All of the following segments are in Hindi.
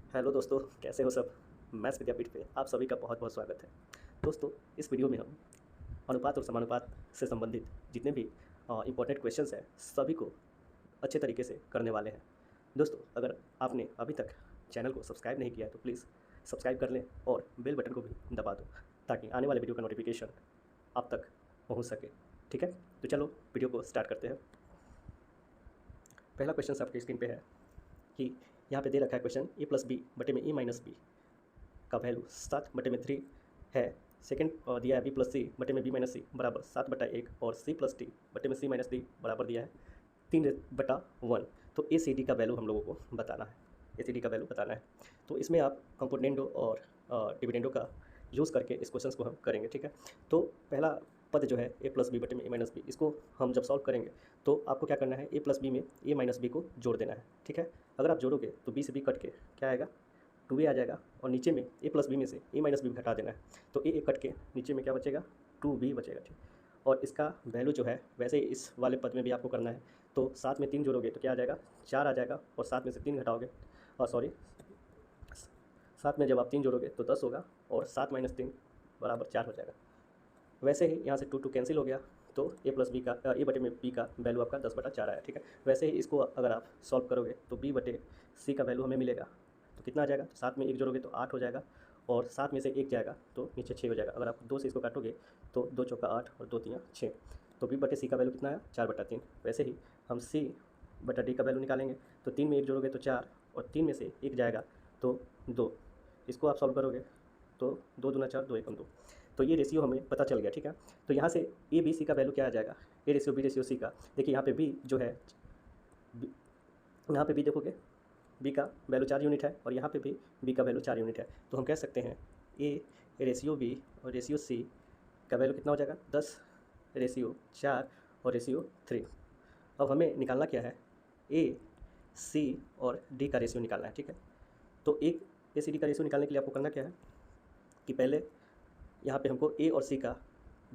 हेलो दोस्तों, कैसे हो सब। मैथ्स विद्यापीठ पे आप सभी का बहुत बहुत स्वागत है। दोस्तों, इस वीडियो में हम अनुपात और समानुपात से संबंधित जितने भी इम्पोर्टेंट क्वेश्चंस हैं सभी को अच्छे तरीके से करने वाले हैं। दोस्तों, अगर आपने अभी तक चैनल को सब्सक्राइब नहीं किया है तो प्लीज़ सब्सक्राइब कर लें और बेल बटन को भी दबा दो ताकि आने वाले वीडियो का नोटिफिकेशन आप तक पहुँच सके। ठीक है, तो चलो वीडियो को स्टार्ट करते हैं। पहला क्वेश्चन आपकी स्क्रीन पे है कि यहाँ पे दे रखा है क्वेश्चन ए प्लस बी बटे में ए माइनस बी का वैल्यू 7/3 है। सेकंड दिया है बी प्लस सी बटे में बी माइनस सी बराबर 7/1 और सी प्लस डी बटे में सी माइनस डी बराबर दिया है 3/1। तो ए सी डी का वैल्यू हम लोगों को बताना है, ए सी डी का वैल्यू बताना है। तो इसमें आप कंपोनेंडो और डिविडेंडो का यूज़ करके इस क्वेश्चन को हम करेंगे। ठीक है, तो पहला पद जो है ए प्लस बी बटे में ए माइनस बी, इसको हम जब सॉल्व करेंगे तो आपको क्या करना है, ए प्लस बी में ए माइनस बी को जोड़ देना है। ठीक है, अगर आप जोड़ोगे तो बी से बी कट के क्या आएगा, 2a आ जाएगा और नीचे में ए प्लस बी में से ए माइनस बी घटा देना है। तो ए कट के नीचे में क्या बचेगा, 2b बचेगा। ठीक, और इसका वैल्यू जो है वैसे ही इस वाले पद में भी आपको करना है। तो 7 में 3 जोड़ोगे तो क्या आ जाएगा, 4 आ जाएगा और 7 में से 3 घटाओगे, और सॉरी 7 में जब आप 3 जोड़ोगे तो 10 होगा और 7 माइनस 3 बराबर 4 हो जाएगा। वैसे ही यहाँ से 2 कैंसिल हो गया तो ए प्लस बी का ए बटे में बी का वैल्यू आपका 10/4 आया। ठीक है, वैसे ही इसको अगर आप सॉल्व करोगे तो बी बटे सी का वैल्यू हमें मिलेगा। तो कितना आ जाएगा, 7 में 1 जोड़ोगे तो 8 हो जाएगा और 7 में से 1 जाएगा तो नीचे 6 हो जाएगा। अगर आप 2 से इसको काटोगे तो 2 चौका 8 और 2 3 6। तो बी बटे सी का वैल्यू कितना आया, 4/3। वैसे ही हम सी बटा डी का वैल्यू निकालेंगे तो 3 में 1 जोड़ोगे तो 4 और 3 में से 1 जाएगा तो 2। इसको आप सॉल्व करोगे तो 2 दूना 4, 2 एकम 2। तो ये रेशियो हमें पता चल गया। ठीक है, तो यहाँ से ए बी सी का वैल्यू क्या आ जाएगा, A ratio B ratio C का। देखिए यहाँ पे बी जो है, यहाँ पे बी देखोगे बी का वैल्यू 4 यूनिट है और यहाँ पे भी बी का वैल्यू 4 यूनिट है। तो हम कह सकते हैं ए रेशियो बी और रेशियो सी का वैल्यू कितना हो जाएगा, 10/4 और रेशियो 3। अब हमें निकालना क्या है, ए सी और डी का रेशियो निकालना है। ठीक है, तो एक ए सी डी का रेशियो निकालने के लिए आपको करना क्या है कि पहले यहाँ पे हमको ए और सी का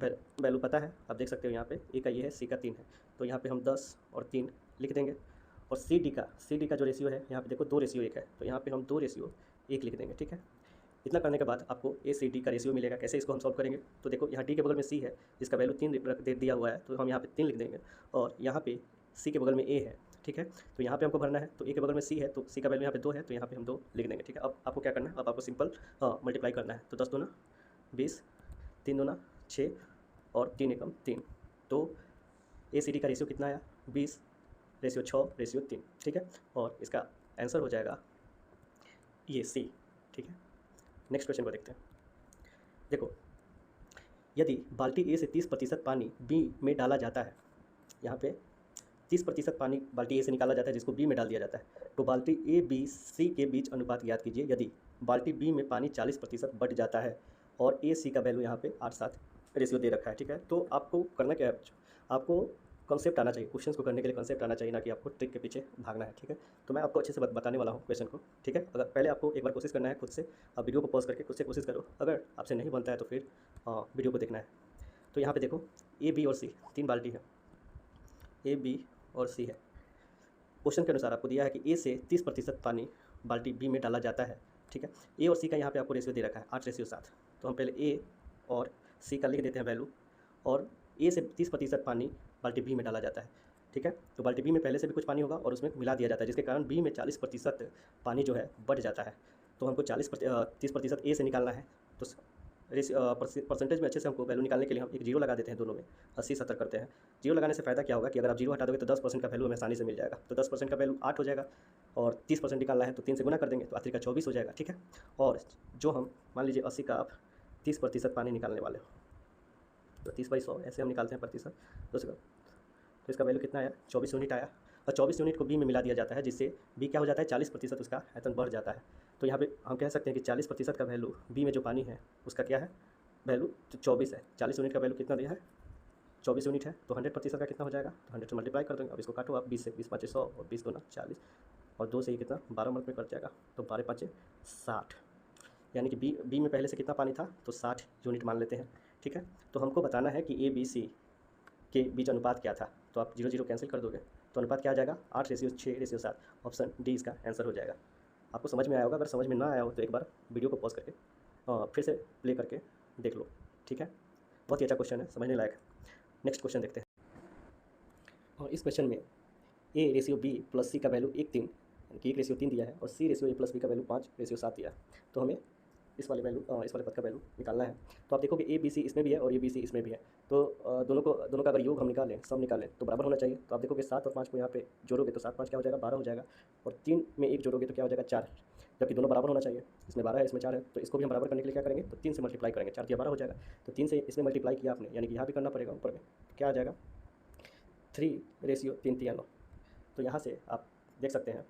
वैल्यू पता है। आप देख सकते हो यहाँ पे ए का ये है, सी का 3 है, तो यहाँ पे हम 10 और 3 लिख देंगे। और सी डी का जो रेशियो है यहाँ पे देखो 2/1 है, तो यहाँ पे हम 2/1 लिख देंगे। ठीक है, इतना करने के बाद आपको ए सी डी का रेशियो मिलेगा। कैसे इसको हम सॉल्व करेंगे, तो देखो यहाँ डी के बगल में सी है जिसका वैल्यू 3 दे दिया हुआ है, तो हम यहाँ पे 3 लिख देंगे और यहाँ पे सी के बगल में ए है। ठीक है, तो यहाँ पे हमको भरना है, तो ए के बगल में सी है तो सी का वैल्यू यहाँ पे 2 है, तो यहाँ पे हम 2 लिख देंगे। ठीक है, अब आपको क्या करना है, अब आपको सिंपल मल्टीप्लाई करना है। तो 10 दूना 20, 3 दूना 6 और 3 एकम 3। तो ए सी डी का रेशियो कितना आया, 20/6/3। ठीक है, और इसका आंसर हो जाएगा ये सी। ठीक है, नेक्स्ट क्वेश्चन को देखते हैं। देखो, यदि बाल्टी ए से 30% पानी बी में डाला जाता है, यहाँ पे 30% पानी बाल्टी ए से निकाला जाता है जिसको बी में डाल दिया जाता है, तो बाल्टी ए बी सी के बीच अनुपात ज्ञात कीजिए। यदि बाल्टी बी में पानी 40% बढ़ जाता है और ए सी का वैल्यू यहाँ पे 8:7 रेशियो दे रखा है। ठीक है, तो आपको करना क्या है, आपको कॉन्सेप्ट आना चाहिए, क्वेश्चन को करने के लिए कॉन्सेप्ट आना चाहिए, ना कि आपको ट्रिक के पीछे भागना है। ठीक है, तो मैं आपको अच्छे से बताने वाला हूँ क्वेश्चन को। ठीक है, अगर पहले आपको एक बार कोशिश करना है खुद से, आप वीडियो को पॉज करके खुद से कोशिश करो। अगर आपसे नहीं बनता है तो फिर वीडियो को देखना है। तो यहाँ पे देखो ए बी और सी 3 बाल्टी है, ए बी और सी है। क्वेश्चन के अनुसार आपको दिया है कि ए से 30% पानी बाल्टी बी में डाला जाता है। ठीक है, ए और सी का यहाँ पे आपको रेशियो दे रखा है 8/7। तो हम पहले ए और सी का लिख देते हैं वैल्यू, और ए से 30% पानी बाल्टी बी में डाला जाता है। ठीक है, तो बाल्टी बी में पहले से भी कुछ पानी होगा और उसमें मिला दिया जाता है, जिसके कारण बी में 40% पानी जो है बढ़ जाता है। तो हमको 30% ए से निकालना है। तो परसेंटेज में अच्छे से हमको वैल्यू निकालने के लिए हम एक जीरो लगा देते हैं, दोनों में 80-70 करते हैं। जीरो लगाने से फ़ायदा क्या होगा कि अगर आप जीरो हटा दोगे तो 10% का वैल्यू हमें आसानी से मिल जाएगा। तो 10% का वैल्यू 8 हो जाएगा और 30% निकालना है तो 3 से गुना कर देंगे तो आखिर का 24 हो जाएगा। ठीक है, और जो हम मान लीजिए 80 का आप 30% पानी निकालने वाले हो, तो 30/100 ऐसे हम निकालते हैं प्रतिशत। तो इसका वैल्यू कितना आया, 24 यूनिट आया। और 24 यूनिट को बी में मिला दिया जाता है, जिससे बी क्या हो जाता है, 40% उसका आयतन बढ़ जाता है। तो यहाँ पे हम कह सकते हैं कि 40% का वैल्यू बी में जो पानी है उसका क्या है, वैल्यू 24 है। 40 यूनिट का वैल्यू कितना दिया है, 24 यूनिट है, तो 100% का कितना हो जाएगा, तो 100 से मल्टीप्लाई कर देंगे। अब इसको काटो आप 20 से, 20×5 100 और 20 दूना 40 और 2 से ही कितना 12 मिनट में कट जाएगा, तो 12×5 60। यानी कि बी में पहले से कितना पानी था, तो 60 यूनिट मान लेते हैं। ठीक है, तो हमको बताना है कि ए बी सी के बीच अनुपात क्या था। तो आप 0 0 कैंसिल कर दोगे तो अनुपात क्या आ जाएगा, 8/6/7। ऑप्शन डी इसका आंसर हो जाएगा। आपको समझ में आया होगा। अगर समझ में ना आया हो तो एक बार वीडियो को पॉज करके फिर से प्ले करके देख लो, ठीक है। बहुत ही अच्छा क्वेश्चन है, समझने लायक है। नेक्स्ट क्वेश्चन देखते हैं। और इस क्वेश्चन में ए रेशियो बी प्लस सी का वैल्यू 1:3 यानी कि 1:3 दिया है और सी रेशियो ए प्लस बी का वैल्यू 5:7 दिया है। तो हमें इस वाले पद का वैल्यू निकालना है। तो आप देखोगे ए बी सी इसमें भी है और ए बी सी इसमें भी है। तो दोनों का अगर योग हम निकालें, सब निकालें तो बराबर होना चाहिए। तो आप देखोगे 7 और 5 को यहाँ पे जोड़ोगे तो 7 5 क्या हो जाएगा, 12 हो जाएगा। और 3 में 1 जोड़ोगे तो क्या हो जाएगा, 4। जबकि दोनों बराबर होना चाहिए, इसमें 12 है इसमें 4 है। तो इसको भी हम बराबर करने के लिए क्या करेंगे, तो 3 से मल्टीप्लाई करेंगे, 4 दिया 12 हो जाएगा। तो 3 से इसमें मल्टीप्लाई किया आपने, यानी कि यहाँ भी करना पड़ेगा ऊपर में, क्या आ जाएगा 3:3 तो यहाँ से आप देख सकते हैं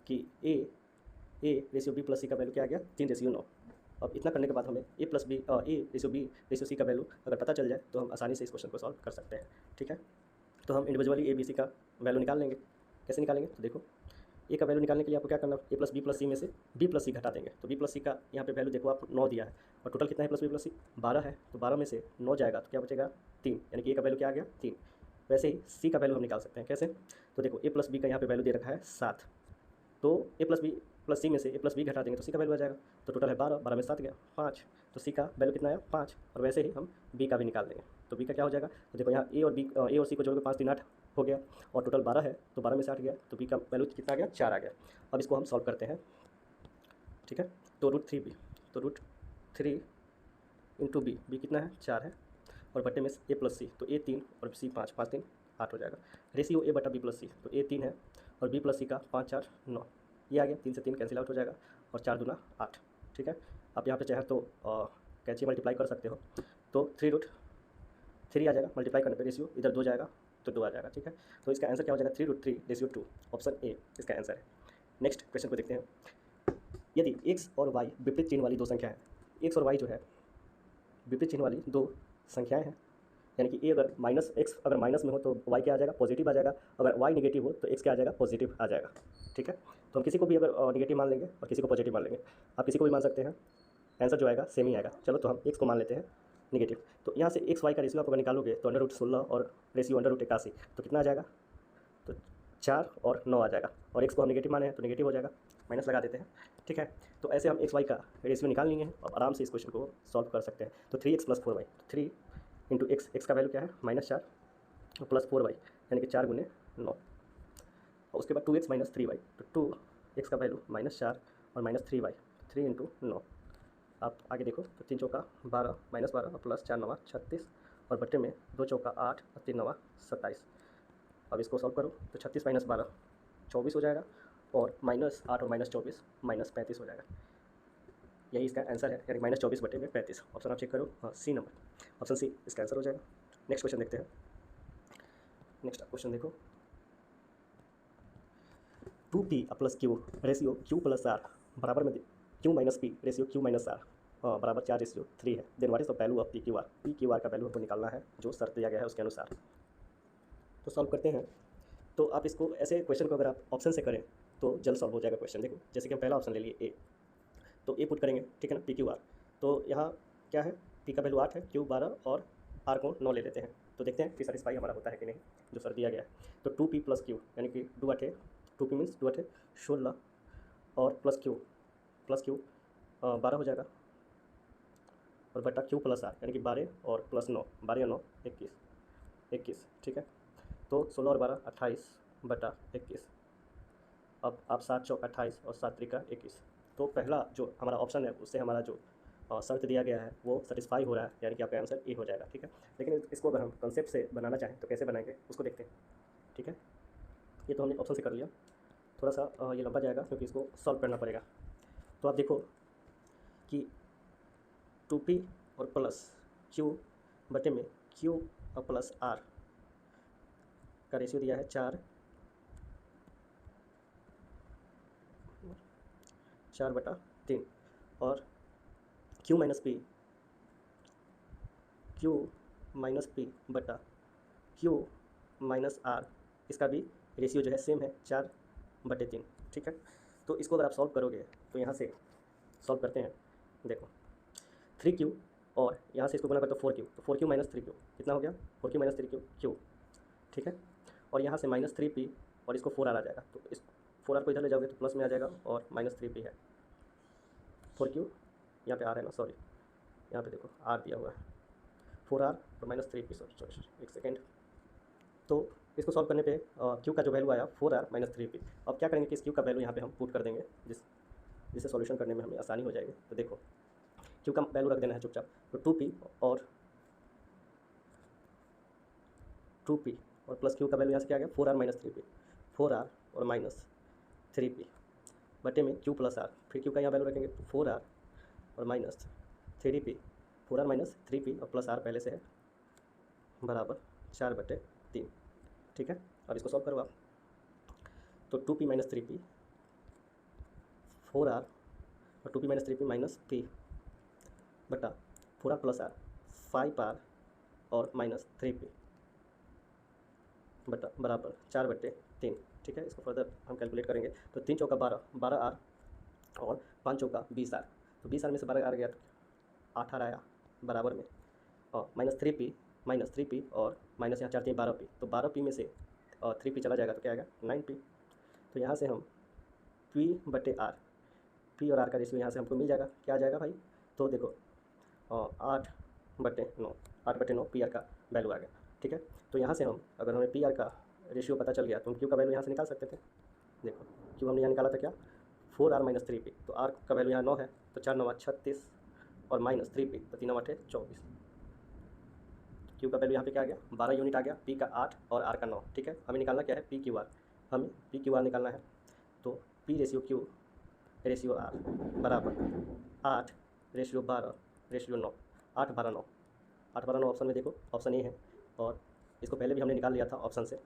कि ए रेशियो बी प्लस सी का वैल्यू क्या आ गया, 3:9। अब इतना करने के बाद हमें A ratio B ratio C का वैल्यू अगर पता चल जाए तो हम आसानी से इस क्वेश्चन को सॉल्व कर सकते हैं, ठीक है। तो हम इंडिविजुअली ए बी सी का वैल्यू निकाल लेंगे। कैसे निकालेंगे, तो देखो ए का वैल्यू निकालने के लिए आपको क्या करना है, ए प्लस बी प्लस सी में से बी प्लस सी घटा देंगे। तो बी प्लस सी का यहाँ पे वैल्यू देखो आप 9 दिया है और टोटल कितना है प्लस बी प्लस सी 12 है। तो 12 में से 9 जाएगा तो क्या बचेगा 3, यानी कि ए का वैल्यू क्या आ गया 3। वैसे ही सी का वैल्यू हम निकाल सकते हैं। कैसे, तो देखो ए प्लस बी का यहाँ पे वैल्यू दे रखा है 7। तो ए प्लस बी प्लस सी में से ए प्लस बी घटा देंगे तो सी का वैल्यू आ जाएगा। तो टोटल है 12, 12 में 7 गया 5। तो सी का वैल्यू कितना आया 5। और वैसे ही हम बी का भी निकाल देंगे। तो बी का क्या हो जाएगा, तो देखो यहाँ ए और सी को जोड़ के 5 3 8 हो गया और टोटल 12 है तो 12 में से 8 गया तो बी का वैल्यू कितना आ गया 4 आ गया। अब इसको हम सॉल्व करते हैं, ठीक है। तो √3b, तो √3 इंटू बी कितना है 4 है और बटे में ए प्लस सी, तो ए 3 और सी 5, 5 3 8 हो जाएगा। रेशियो ए बटा बी प्लस सी, तो ए 3 है और बी प्लस सी का 5 4 9, ये आ गया। 3 से 3 कैंसिल आउट हो जाएगा और 4 दूना 8, ठीक है। आप यहाँ पे चाहे तो कैंची मल्टीप्लाई कर सकते हो। तो 3√3 आ जाएगा, मल्टीप्लाई करने पे रेशियो इधर 2 जाएगा तो 2 आ जाएगा, ठीक है। तो इसका आंसर क्या हो जाएगा 3√3 रेशियो 2, ऑप्शन ए इसका आंसर है। नेक्स्ट क्वेश्चन को देखते हैं। यदि x और y विपरीत चिन्ह वाली दो संख्या है, x और y जो है विपरीत चिन्ह वाली दो संख्याएं हैं, यानी कि ए अगर -x अगर माइनस में हो तो y क्या आ जाएगा पॉजिटिव आ जाएगा, अगर y नेगेटिव हो तो x क्या आ जाएगा पॉजिटिव आ जाएगा, ठीक है। तो हम किसी को भी अगर नेगेटिव मान लेंगे और किसी को पॉजिटिव मान लेंगे, आप किसी को भी मान सकते हैं, आंसर जो आएगा सेम ही आएगा। चलो तो हम x को मान लेते हैं नेगेटिव। तो यहाँ से x y का रेशियो आप अगर निकालोगे तो √16 और रेशियो √81, तो कितना आ जाएगा, तो 4 और 9 आ जाएगा। और x को हम नेगेटिव माने हैं तो नेगेटिव हो जाएगा, माइनस लगा देते हैं, ठीक है। तो ऐसे हम x y का रेशियो निकाल लेंगे और आराम से इस क्वेश्चन को सॉल्व कर सकते हैं। तो 3x + 4y, 3 इंटू x का वैल्यू क्या है -4 और प्लस 4y यानी कि 4 गुने 9 और उसके बाद 2x - 3y, तो 2x का वैल्यू -4 और -3y, 3 इंटू 9। आप आगे देखो तो 3 चौका 12 -12 और प्लस 4 9 36 और बट्टे में 2 चौका 8 और 3 9 27। अब इसको सॉल्व करो तो 36 - 12 24 हो जाएगा और -8 और -24 -35 हो जाएगा। यही इसका आंसर है, यानी -24 बटे में 35। ऑप्शन आप चेक करो, हाँ सी नंबर, ऑप्शन सी इसका आंसर हो जाएगा। नेक्स्ट क्वेश्चन देखते हैं। नेक्स्ट क्वेश्चन देखो, 2p + q ratio q + r बराबर में q - p ratio q - r बराबर 4:3 है। Then what is the value of PQR का वैल्यू हमको निकालना है जो शर्त दिया गया है उसके अनुसार। तो सॉल्व करते हैं। तो आप इसको ऐसे क्वेश्चन को अगर आप ऑप्शन से करें तो जल्द सॉल्व हो जाएगा क्वेश्चन। देखो जैसे कि हम पहला ऑप्शन ले लिए ए, तो ए पुट करेंगे, ठीक है ना, PQR। तो यहाँ क्या है, p का वैल्यू 8 है, q 12 और r को 9 ले लेते हैं। तो देखते हैं कि सेटिस्फाई हमारा होता है कि नहीं जो सर दिया गया है। तो 2p + q यानी कि 2 8 2p मीन्स 2 8 16 और प्लस q 12 हो जाएगा और बटा q + r यानी कि 12 और प्लस 9, 12 और 9 21, ठीक है। तो 16 और 12 28 बटा 21। अब आप 7 चौक 28 और 7 त्रिका 21। तो पहला जो हमारा ऑप्शन है उससे हमारा जो शर्त दिया गया है वो सेटिस्फाई हो रहा है, यानी कि आपका आंसर ए हो जाएगा, ठीक है। लेकिन इसको अगर हम कंसेप्ट से बनाना चाहें तो कैसे बनाएंगे उसको देखते हैं, ठीक है। ये तो हमने ऑप्शन से कर लिया, थोड़ा सा ये लंबा जाएगा क्योंकि इसको सॉल्व करना पड़ेगा। तो आप देखो कि 2p और प्लस q बटे में q और प्लस r का रेशियो दिया है 4/3 और q - p बटा q - r इसका भी रेशियो जो है सेम है 4/3, ठीक है। तो इसको अगर आप सॉल्व करोगे तो यहाँ से सॉल्व करते हैं, देखो 3q और यहाँ से इसको गुना करते हो 4q, तो 4q - 3q कितना हो गया, 4q - 3q q, ठीक है। और यहाँ से -3p और इसको 4r आ जाएगा, तो इस 4r को इधर ले जाओगे तो प्लस में आ जाएगा और -3p है। 4q यहाँ पे r है ना, सॉरी यहाँ पे देखो r दिया हुआ है, 4r और -3p, सॉरी एक सेकेंड। तो इसको सॉल्व करने पे q का जो वैल्यू आया 4r -3p। अब क्या करेंगे कि इस q का वैल्यू यहाँ पे हम पुट कर देंगे, जिससे सॉल्यूशन करने में हमें आसानी हो जाएगी। तो देखो q का वैल्यू रख देना है चुपचाप, तो 2p और प्लस q का वैल्यू यहाँ से क्या आ गया 4r -3p, 4r और -3p बटे में q प्लस r, फिर q का यहाँ वैल्यू रखेंगे तो 4r और -3p, 4r -3p और प्लस r पहले से है बराबर 4/3। ठीक है, अब इसको सॉल्व करो आप, तो 2p -3p 4r और 2p -3p -p बटा 4r प्लस r 5r और -3p बटा बराबर 4/3। ठीक है, इसको फर्दर हम कैलकुलेट करेंगे तो 3 चौका 12, 12r और 5 चौका 20r, तो 20r में से 12 r गया तो 8r आया बराबर में, और -3p और माइनस यहाँ 4 3 12p, तो 12p में से 3p चला जाएगा तो क्या आएगा 9p। तो यहाँ से हम p/r, p और r का रेशियो यहाँ से हमको मिल जाएगा, क्या आ जाएगा भाई, तो देखो 8/9 पी आर का वैल्यू आ गया। ठीक है, तो यहाँ से हम अगर हमें पी आर का रेशियो पता चल गया तो हम क्यू का वैल्यू यहाँ से निकाल सकते थे। देखो क्यू हमने यहाँ निकाला था क्या 4r -3p, तो r का वैल्यू यहाँ 9 है तो 4 9 36 और -3p तो 3 9 8 24। क्यू का वैल्यू यहाँ पे क्या आ गया 12 यूनिट आ गया, p का 8 और r का 9। ठीक है, हमें निकालना क्या है PQR, हमें PQR निकालना है, तो P ratio Q ratio R बराबर 8 रेशियो 12 रेशियो 9, 8 12 9, 8 12 9 ऑप्शन में देखो, ऑप्शन ए है, और इसको पहले भी हमने निकाल लिया था ऑप्शन से,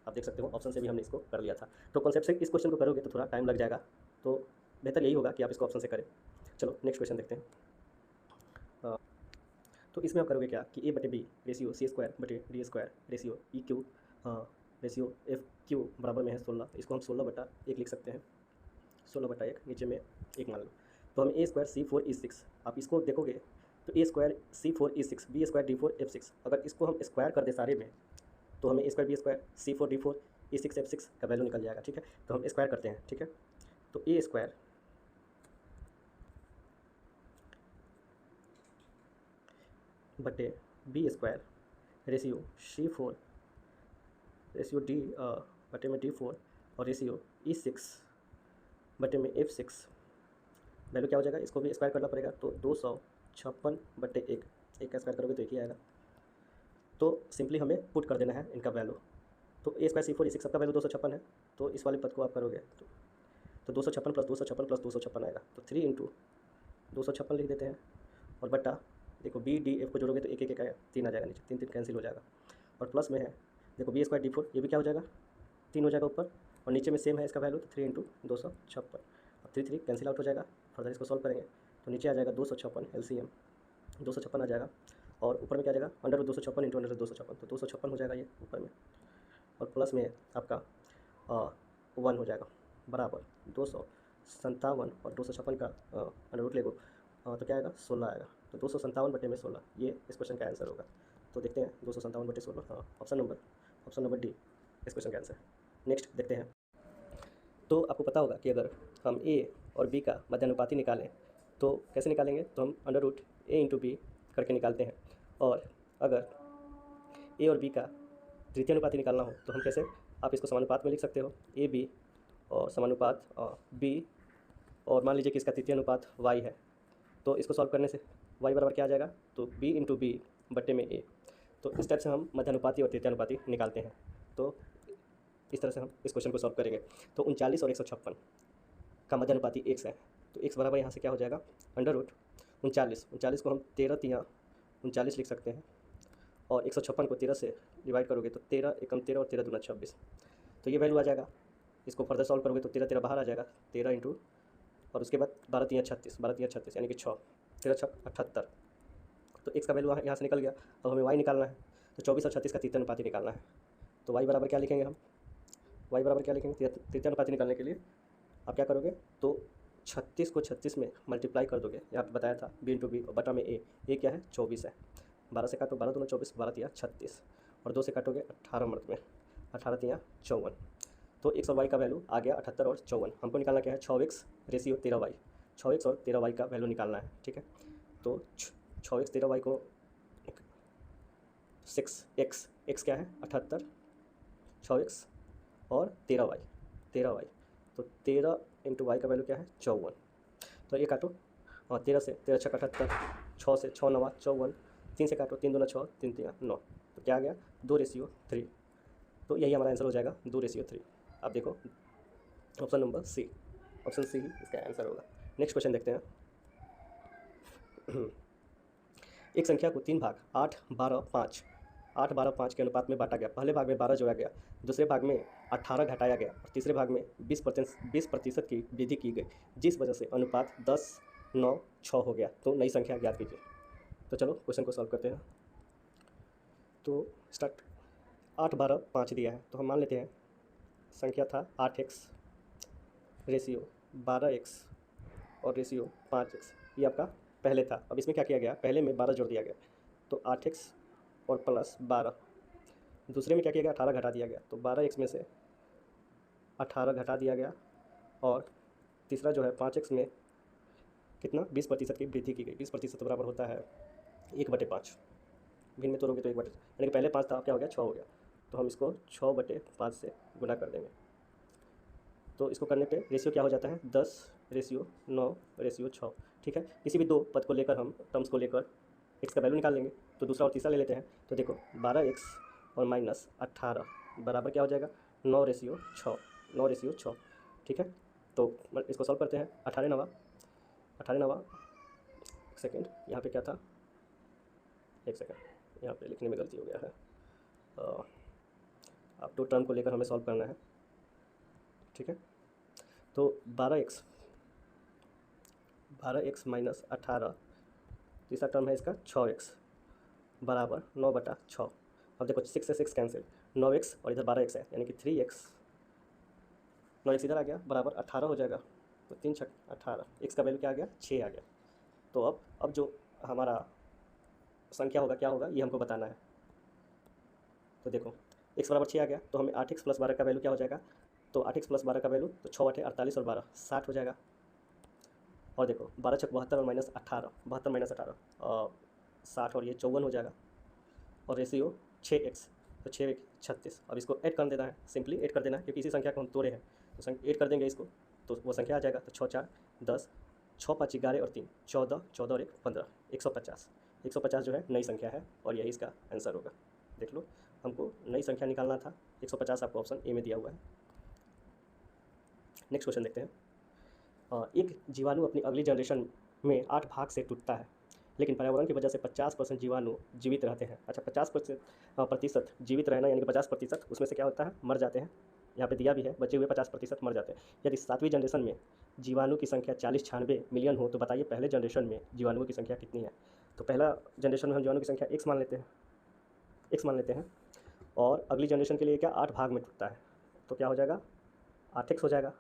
आप देख सकते हो ऑप्शन से भी हमने इसको कर लिया था। तो कॉन्सेप्ट से इस क्वेश्चन को करोगे तो थोड़ा टाइम लग जाएगा, तो बेहतर यही होगा कि आप इसको ऑप्शन से करें। चलो नेक्स्ट क्वेश्चन देखते हैं। तो इसमें आप करोगे क्या कि a/b ratio c² ratio EQ ratio FQ बराबर में है 16, इसको हम 16/1 लिख सकते हैं, 16/1 नीचे में 1 मान लो। तो हमें a² c4 e6, आप इसको देखोगे तो a² c4 e6 b² d4 f6, अगर इसको हम स्क्वायर कर दे सारे में तो हमें a² b² c4 d4 e6 f6 का वैल्यू निकल जाएगा। ठीक है, तो हम स्क्वायर करते हैं। ठीक है, तो a² बटे b² ratio c4 ratio d बटे में d4 और रेशियो e6 बटे में f6 वैल्यू क्या हो जाएगा, इसको भी स्क्वायर करना पड़ेगा, तो 256/1, एक का स्क्वायर करोगे तो एक ही आएगा। तो सिंपली हमें पुट कर देना है इनका वैल्यू, तो a² c4 e6 सबका वैल्यू 256 है, तो इस वाले पद को आप करोगे तो 256 + 256 + 256 आएगा, तो 3 × 256 लिख देते हैं, और बटा देखो b d f को जोड़ोगे तो 1 1 आएगा, 3 आ जाएगा नीचे, 3 3 कैंसिल हो जाएगा, और प्लस में है देखो b² d4, ये भी क्या हो जाएगा 3 हो जाएगा ऊपर, और नीचे में सेम है इसका वैल्यू, तो 3 × 256, अब 3 3 कैंसिल आउट हो जाएगा। फर्दर इसको सॉल्व करेंगे तो नीचे आ जाएगा 256 LCM 256 आ जाएगा, और ऊपर में क्या आ जाएगा अंडर 256 × अंडर 256, तो 256 हो जाएगा ये ऊपर में, और प्लस में आपका 1 हो जाएगा बराबर 257, और 256 का अंडर रूट लेगो तो क्या आएगा 16 आएगा, तो 257/16 ये इस क्वेश्चन का आंसर होगा। तो देखते हैं 257/16, हाँ ऑप्शन नंबर डी इस क्वेश्चन का आंसर। नेक्स्ट देखते हैं। तो आपको पता होगा कि अगर हम a और b का मध्यानुपाती निकालें तो कैसे निकालेंगे, तो हम √a × b करके निकालते हैं, और अगर a और b का तृतीय अनुपाती निकालना हो तो हम कैसे, आप इसको समानुपात में लिख सकते हो ab और समानुपात b, और मान लीजिए कि इसका तृतीय अनुपात y है, तो इसको सॉल्व करने से y बराबर क्या आ जाएगा, तो b × b बटे में a। तो इस टाइप से हम मध्यानुपाती और तृतीय अनुपाती निकालते हैं। तो इस तरह से हम इस क्वेश्चन को सॉल्व करेंगे। तो 39 और 156 का मध्यानुपाती x है, तो x बराबर यहाँ से क्या हो जाएगा √39 को हम 13 × 39 लिख सकते हैं, और 156 को 13 से डिवाइड करोगे तो 13 एकम 13 और 13 दूना 26, तो ये वैल्यू आ जाएगा। इसको फर्दर सॉल्व करोगे तो 13 13 बाहर आ जाएगा, 13 × और उसके बाद 12 3 36 यानी कि 6 13 6 78, तो x का वैल्यू यहाँ से निकल गया। अब हमें y निकालना है, तो 24 और 36 का तृतीय अनुपाती निकालना है, तो y बराबर क्या लिखेंगे हम, y बराबर क्या लिखेंगे तृतीय अनुपाती निकालने के लिए आप क्या करोगे, तो 36 को 36 में मल्टीप्लाई कर दोगे, यहाँ पे बताया था b × b और बटा में a क्या है 24 है, 12 से काटो 12 दूना 24, 12 3 36, और 2 से काटोगे 18 मर्द में 18 3 54, तो x और y का वैल्यू आ गया 78 और 54। हमको निकालना क्या है, 6x रेशियो 13y, 6x और 13y का वैल्यू निकालना है। ठीक है, तो 6x 13y को 6x क्या है 78, 6x और 13y, तो 13 इंटू वाई का वैल्यू क्या है 54। तो ये काटो, और 13 से 13 छः 78, 6 से 6 9 54, 3 से काटो 3 दूना 6, 3 3 9, तो क्या आ गया 2:3। तो यही हमारा आंसर हो जाएगा 2:3। आप देखो option number C, option C ही इसका आंसर होगा। नेक्स्ट क्वेश्चन देखते हैं। एक संख्या को 3 भाग 8 12 5 8 12 5 के अनुपात में बांटा गया। पहले भाग में 12 जोड़ा गया, दूसरे भाग में 18 घटाया गया और तीसरे भाग में 20% की वृद्धि की गई, जिस वजह से अनुपात 10:9:6 हो गया। तो नई संख्या ज्ञात कीजिए। तो चलो क्वेश्चन को सॉल्व करते हैं। तो स्टार्ट। 8 12 5 दिया है, तो हम मान लेते हैं संख्या था 8x रेशियो 12x और रेशियो 5x। ये आपका पहले था। अब इसमें क्या किया गया, पहले में 12 जोड़ दिया गया, तो 8x और प्लस 12। दूसरे में क्या किया गया, 18 घटा दिया गया, तो 12x में से 18 घटा दिया गया। और तीसरा जो है 5x में कितना 20% की वृद्धि की गई। 20% बराबर होता है 1/5। भिन्न में तोड़ोगे तो 1/, यानी कि पहले 5 था, अब क्या हो गया 6 हो गया। तो हम इसको 6/5 से गुना कर देंगे। तो इसको करने पे रेशियो क्या हो जाता है 10:9:6। ठीक है, किसी भी दो पद को लेकर हम टर्म्स को लेकर x का वैल्यू निकाल लेंगे। तो दूसरा और तीसरा ले लेते हैं। तो देखो 12x और -18 बराबर क्या हो जाएगा 9:6, 9:6। ठीक है, तो इसको सॉल्व करते हैं। 18 9 एक सेकेंड, यहाँ पे क्या था, एक सेकेंड, यहाँ पे लिखने में गलती हो गया है। अब दो टर्म को लेकर हमें सॉल्व करना है। ठीक है, तो 12x -18, तीसरा टर्म है इसका 6x बराबर 9/6। अब देखो 6 से 6 कैंसिल, 9x और इधर 12x है, यानी कि 3x, 9x इधर आ गया बराबर 18 हो जाएगा। तो 3 6 18, x का वैल्यू क्या आ गया 6 आ गया। तो अब जो हमारा संख्या होगा क्या होगा ये हमको बताना है। तो देखो x बराबर 6 आ गया, तो हमें 8x + 12 का वैल्यू क्या हो जाएगा, तो 8x + 12 का वैल्यू तो 6 8 48 और 12 60 हो जाएगा। और देखो 12 6 72 और -18, 72 -18 60 और ये 54 हो जाएगा। और रेशियो 6x, तो 6 36। अब इसको ऐड कर देना है, सिंपली ऐड कर देना है, क्योंकि इसी संख्या को हम तोड़े हैं। तो ऐड कर देंगे इसको, तो वो संख्या आ जाएगा। तो 6 4 10, 6 5 11 और 3 14, 14 और 1 15, 150। 150 जो है नई संख्या है और यही इसका आंसर होगा। देख लो, हमको नई संख्या निकालना था। 150 आपको ऑप्शन ए में दिया हुआ है। नेक्स्ट क्वेश्चन देखते हैं। एक जीवाणु अपनी अगली जनरेशन में 8 भाग से टूटता है, लेकिन पर्यावरण की वजह से 50% जीवाणु जीवित रहते हैं। अच्छा, 50% जीवित रहना यानी कि 50%, उसमें से क्या होता है मर जाते हैं। यहाँ पे दिया भी है, बचे हुए 50% मर जाते हैं। यदि 7वीं जनरेशन में जीवाणु की संख्या 40-96 मिलियन हो, तो बताइए पहले जनरेशन में जीवाणुओं की संख्या कितनी है। तो पहला जनरेशन में हम जीवाणु की संख्या x मान लेते हैं, और अगली जनरेशन के लिए क्या 8 भाग में टूटता है, तो क्या हो जाएगा 8x हो जाएगा।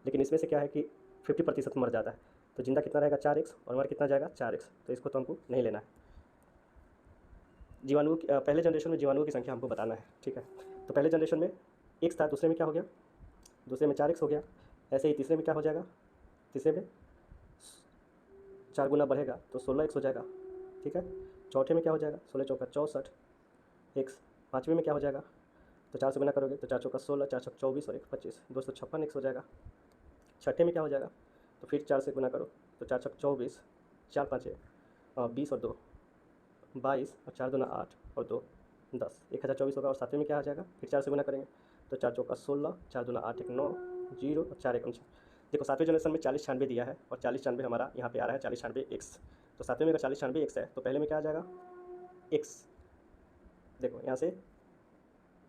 लेकिन इसमें से क्या है कि 50% मर जाता है, तो जिंदा कितना रहेगा 4x, और मर कितना जाएगा 4x। तो इसको तो हमको नहीं लेना है। जीवाणु पहले जनरेशन में जीवाणुओं की संख्या हमको बताना है। ठीक है, तो पहले जनरेशन में x था, दूसरे में क्या हो गया, दूसरे में 4x हो गया। ऐसे ही तीसरे में क्या हो जाएगा, तीसरे में 4 गुना बढ़ेगा तो 16x हो जाएगा। ठीक है, चौथे में क्या हो जाएगा 16 चौका 64 x। पाँचवें में क्या हो जाएगा, तो 4 से गुना करोगे तो 4 चौका 16, 4 चौका 24 और 1 25, 256 x हो जाएगा। छठे में क्या हो जाएगा, तो फिर 4 से गुना करो तो 4 चौक 24, 4 5 20 और 2 22 और 4 दूना 8 और 2 10, 1024 होगा। और सातवें में क्या आ जाएगा, फिर 4 से गुना करेंगे तो 4 चौका 16, 4 दूना 8 1 9 0 और 4 1 9। देखो 7वें जनरेशन में 40-96 दिया है, और 40-96 हमारा यहाँ पे आ रहा है 40-96 x। तो 7वें में अगर 40-96 x है, तो पहले में क्या आ जाएगा x। देखो यहाँ से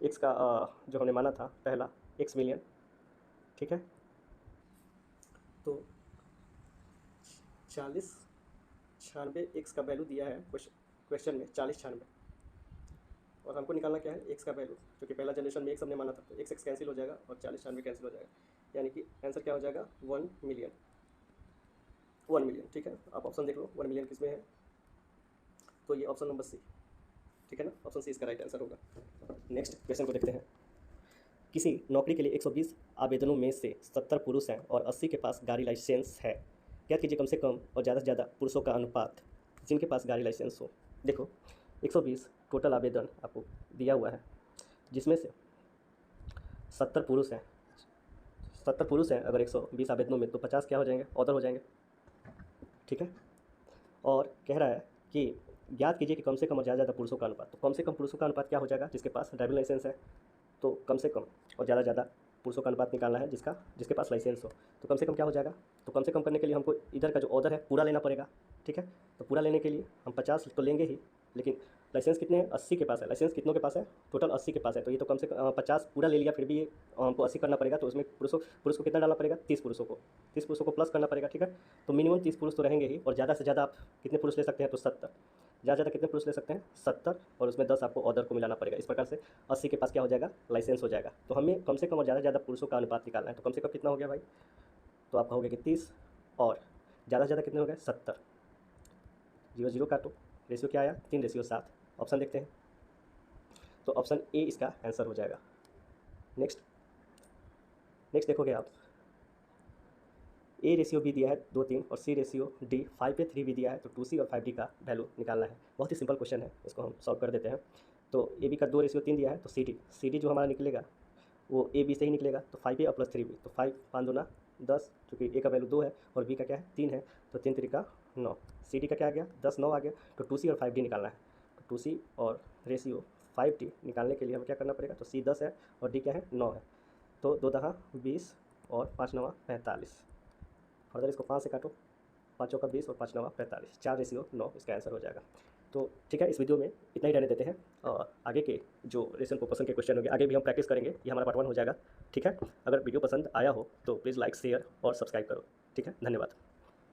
x का जो हमने माना था पहला x मिलियन। ठीक है, तो 40-96 x का वैल्यू दिया है क्वेश्चन में 40-96, और हमको निकालना क्या है x का वैल्यू, क्योंकि पहला जनरेशन में x हमने माना था, तो x कैंसिल हो जाएगा और 40-96 कैंसिल हो जाएगा, यानी कि आंसर क्या हो जाएगा 1 मिलियन। ठीक है, आप ऑप्शन देख लो 1 मिलियन किस में है, तो ये ऑप्शन नंबर सी। ठीक है ना, ऑप्शन सी इसका राइट आंसर होगा। नेक्स्ट क्वेश्चन को देखते हैं। किसी नौकरी के लिए 120 आवेदनों में से 70 पुरुष हैं और 80 के पास गाड़ी लाइसेंस है। याद कीजिए कम से कम और ज़्यादा से ज़्यादा पुरुषों का अनुपात जिनके पास गाड़ी लाइसेंस हो। देखो 120 टोटल आवेदन आपको दिया हुआ है, जिसमें से 70 पुरुष हैं। 70 पुरुष हैं अगर 120 आवेदनों में, तो 50 क्या हो जाएंगे, ऑदर हो जाएंगे। ठीक है, और कह रहा है कि ज्ञात कीजिए कि कम से कम और ज़्यादा से ज़्यादा पुरुषों का अनुपात। तो कम से कम पुरुषों का अनुपात क्या हो जाएगा, जिसके पास ड्राइविंग लाइसेंस है। तो कम से कम और ज़्यादा से ज़्यादा पुरुषों का अनुपात निकालना है जिसके पास लाइसेंस हो। तो कम से कम क्या हो जाएगा, तो कम से कम करने के लिए हमको इधर का जो ऑर्डर है पूरा लेना पड़ेगा। ठीक है, तो पूरा लेने के लिए हम 50 तो लेंगे ही, लेकिन लाइसेंस कितने हैं, 80 के पास है। लाइसेंस कितनों के पास है, टोटल 80 के पास है। तो ये तो कम से कम 50 पूरा ले लिया, फिर भी ये हमको 80 करना पड़ेगा। तो उसमें पुरुष को कितना डालना पड़ेगा, 30 पुरुषों को प्लस करना पड़ेगा। ठीक है, तो मिनिमम 30 पुरुष तो रहेंगे ही, और ज़्यादा से ज़्यादा आप कितने पुरुष ले सकते हैं, तो 70। ज़्यादा से ज़्यादा कितने पुरुष ले सकते हैं, 70, और उसमें 10 आपको ऑर्डर को मिलाना पड़ेगा। इस प्रकार से 80 के पास क्या हो जाएगा, लाइसेंस हो जाएगा। तो हमें कम से कम और ज़्यादा से ज़्यादा पुरुषों का अनुपात निकालना है। तो कम से कम कितना हो गया भाई, तो आप कहोगे कि 30, और ज़्यादा से ज़्यादा कितने हो गए, 70। 0 0 काटो, रेशियो क्या आया, 3:7। ऑप्शन देखते हैं, तो ऑप्शन ए इसका आंसर हो जाएगा। नेक्स्ट देखोगे आप, ए रेशियो भी दिया है 2:3 और सी रेशियो डी 5:3 भी दिया है। तो 2C और 5D का वैल्यू निकालना है। बहुत ही सिंपल क्वेश्चन है, इसको हम सॉल्व कर देते हैं। तो ए बी का 2:3 दिया है, तो सी डी जो हमारा निकलेगा वो ए बी से ही निकलेगा। तो 5A और +3B, तो 5 5 दूना 10, चूँकि ए का वैल्यू 2 है और बी का क्या है, 3 है, तो 3 3 9। सी डी का क्या आ गया, 10 9 आ गया। तो 2C और 5D निकालना है। तो 2C और रेशियो 5D निकालने के लिए हमें क्या करना पड़ेगा, तो C 10 है और D क्या है, 9 है। तो 2 दहा 20 और 5 9 45। फर्दर इसको 5 से काटो, 5 चौका 20 और 5 9 45, 4:9 इसका आंसर हो जाएगा। तो ठीक है, इस वीडियो में इतना ही रहने देते हैं, और आगे के जो रेशन प्रोपोर्शन के क्वेश्चन होंगे आगे भी हम प्रैक्टिस करेंगे। ये हमारा पार्ट 1 हो जाएगा। ठीक है, अगर वीडियो पसंद आया हो तो प्लीज़ लाइक, शेयर और सब्सक्राइब करो। ठीक है, धन्यवाद।